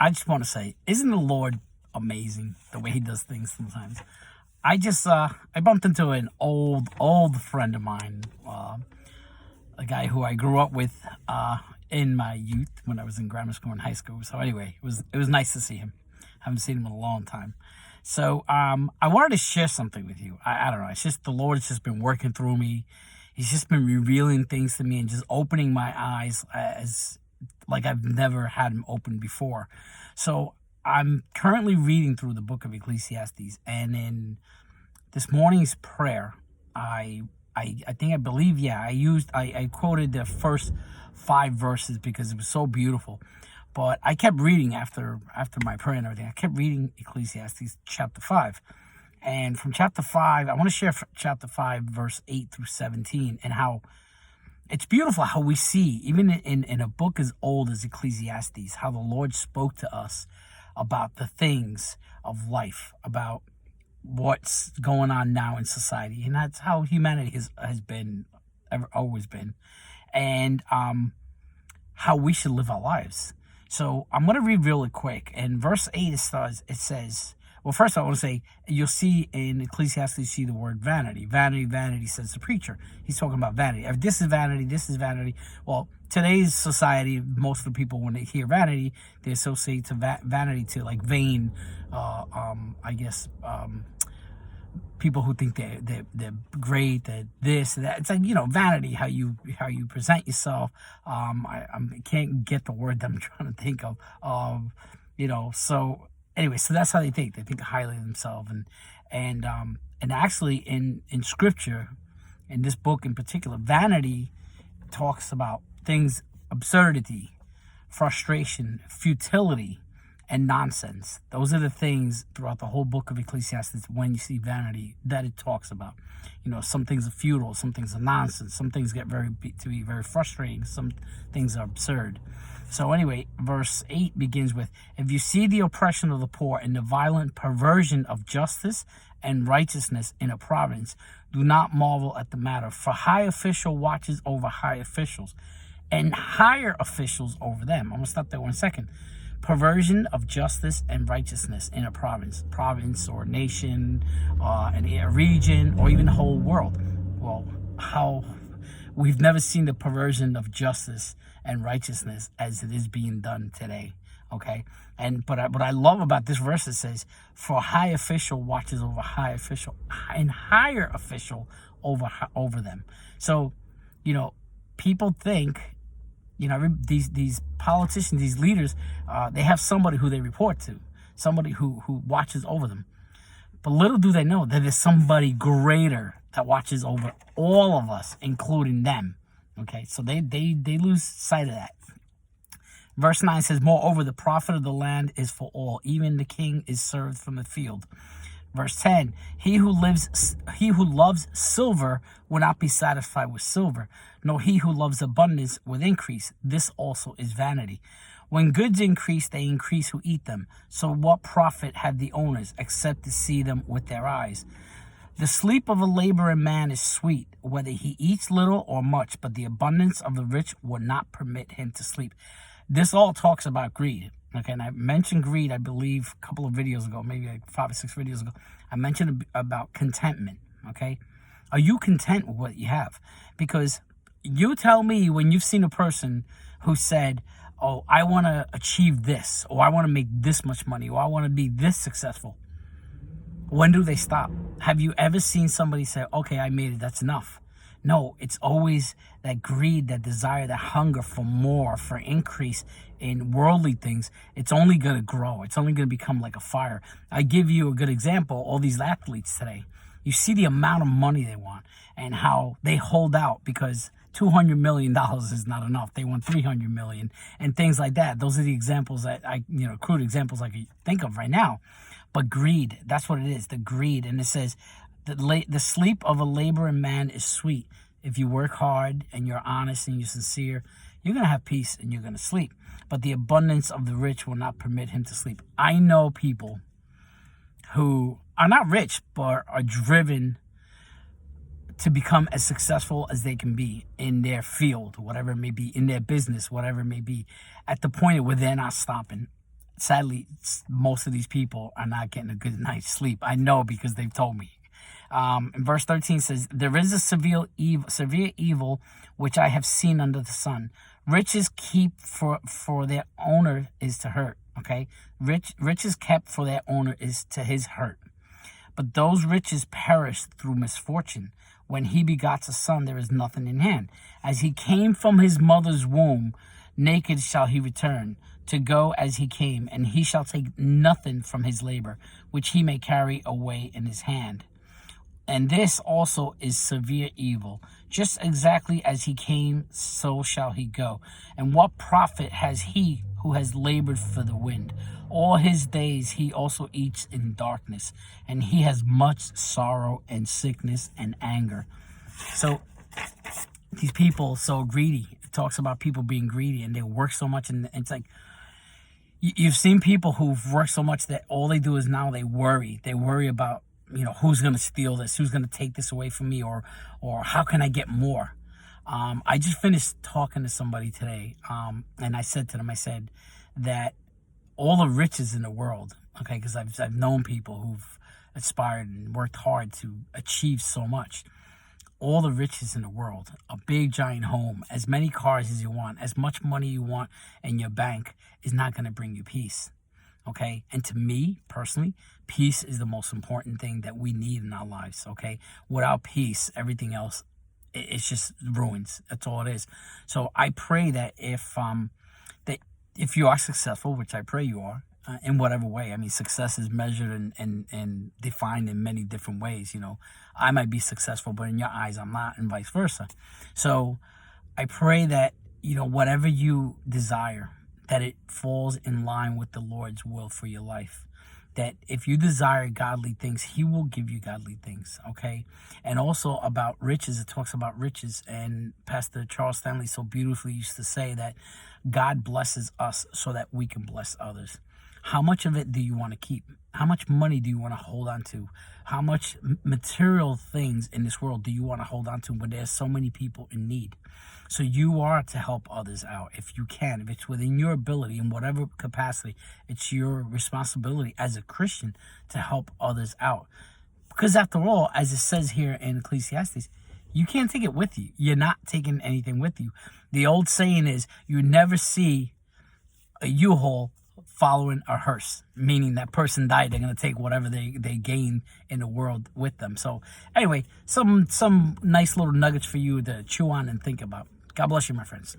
I just want to say, isn't the Lord amazing the way he does things sometimes? I bumped into an old friend of mine, a guy who I grew up with in my youth when I was in grammar school and high school. So anyway, it was nice to see him. Haven't seen him in a long time. So I wanted to share something with you. I don't know. It's just the Lord's just been working through me. He's just been revealing things to me and just opening my eyes as like I've never had him open before. So I'm currently reading through the book of Ecclesiastes, and in this morning's prayer, I quoted the first 5 verses because it was so beautiful. But I kept reading after my prayer and everything. I kept reading Ecclesiastes chapter 5. And from chapter 5, I want to share chapter 5, verse 8 through 17, and how it's beautiful how we see, even in a book as old as Ecclesiastes, how the Lord spoke to us about the things of life, about what's going on now in society. And that's how humanity has been, always been. And how we should live our lives. So I'm going to read really quick. And verse 8, it says, well, first I want to say, you'll see in Ecclesiastes, you see the word vanity. Vanity, vanity, says the preacher. He's talking about vanity. If this is vanity, this is vanity. Well, today's society, most of the people, when they hear vanity, they associate to vanity to like vain, people who think they're great, that this, that. It's like, vanity, how you present yourself. I can't get the word that I'm trying to think of. So anyway, so that's how they think. They think highly of themselves, and actually in Scripture, in this book in particular, vanity talks about things, absurdity, frustration, futility, and nonsense. Those are the things throughout the whole book of Ecclesiastes when you see vanity that it talks about. Some things are futile, some things are nonsense, some things get to be very frustrating, some things are absurd. So anyway, verse 8 begins with, if you see the oppression of the poor and the violent perversion of justice and righteousness in a province, do not marvel at the matter, for high official watches over high officials and higher officials over them. I'm going to stop there 1 second. Perversion of justice and righteousness in a province or nation, a region, or even the whole world. Well, how we've never seen the perversion of justice and righteousness as it is being done today. Okay, but what I love about this verse, it says, "For high official watches over high official, and higher official over them." So, people think. These politicians, these leaders, they have somebody who they report to, somebody who watches over them. But little do they know that there's somebody greater that watches over all of us, including them. Okay, so they lose sight of that. Verse 9 says, moreover, the profit of the land is for all. Even the king is served from the field. Verse 10, he who loves silver will not be satisfied with silver, nor he who loves abundance with increase. This also is vanity. When goods increase, they increase who eat them. So what profit have the owners except to see them with their eyes? The sleep of a laboring man is sweet, whether he eats little or much, but the abundance of the rich will not permit him to sleep. This all talks about greed. Okay, and I mentioned greed, I believe, a couple of videos ago, maybe like 5 or 6 videos ago. I mentioned about contentment, okay? Are you content with what you have? Because you tell me when you've seen a person who said, oh, I want to achieve this, or I want to make this much money, or I want to be this successful. When do they stop? Have you ever seen somebody say, okay, I made it, that's enough? No, it's always that greed, that desire, that hunger for more, for increase in worldly things. It's only going to grow. It's only going to become like a fire. I give you a good example. All these athletes today, you see the amount of money they want and how they hold out because $200 million is not enough. They want $300 million and things like that. Those are the examples that crude examples I can think of right now. But greed, that's what it is, the greed. And it says, the sleep of a laboring man is sweet. If you work hard and you're honest and you're sincere, you're going to have peace and you're going to sleep. But the abundance of the rich will not permit him to sleep. I know people who are not rich, but are driven to become as successful as they can be in their field, whatever it may be, in their business, whatever it may be, at the point where they're not stopping. sadly, most of these people are not getting a good night's sleep. I know because they've told me. In verse 13 says, there is a severe evil which I have seen under the sun. Riches keep for their owner is to hurt. Okay, riches kept for their owner is to his hurt. But those riches perish through misfortune. When he begots a son, there is nothing in hand. As he came from his mother's womb, naked shall he return, to go as he came, and he shall take nothing from his labor, which he may carry away in his hand. And this also is severe evil. Just exactly as he came, so shall he go. And what profit has he who has labored for the wind? All his days he also eats in darkness, and he has much sorrow and sickness and anger. So these people so greedy. It talks about people being greedy, and they work so much, and it's like, you've seen people who've worked so much that all they do is now they worry. They worry about, who's going to steal this? Who's going to take this away from me? Or how can I get more? I just finished talking to somebody today, and I said to them, I said that all the riches in the world, okay, because I've known people who've aspired and worked hard to achieve so much. All the riches in the world, a big giant home, as many cars as you want, as much money you want in your bank is not going to bring you peace. Okay. And to me personally, peace is the most important thing that we need in our lives. Okay. Without peace, everything else, it's just ruins. That's all it is. So I pray that if you are successful, which I pray you are, in whatever way. I mean, success is measured and defined in many different ways. I might be successful, but in your eyes, I'm not, and vice versa. So I pray that, whatever you desire, that it falls in line with the Lord's will for your life. That if you desire godly things, he will give you godly things, okay? And also about riches, it talks about riches. And Pastor Charles Stanley so beautifully used to say that God blesses us so that we can bless others. How much of it do you want to keep? How much money do you want to hold on to? How much material things in this world do you want to hold on to when there's so many people in need? So you are to help others out if you can. If it's within your ability, in whatever capacity, it's your responsibility as a Christian to help others out. Because after all, as it says here in Ecclesiastes, you can't take it with you. You're not taking anything with you. The old saying is, you never see a U-Haul following a hearse, meaning that person died, they're going to take whatever they gain in the world with them. So anyway, some nice little nuggets for you to chew on and think about. God bless you, my friends.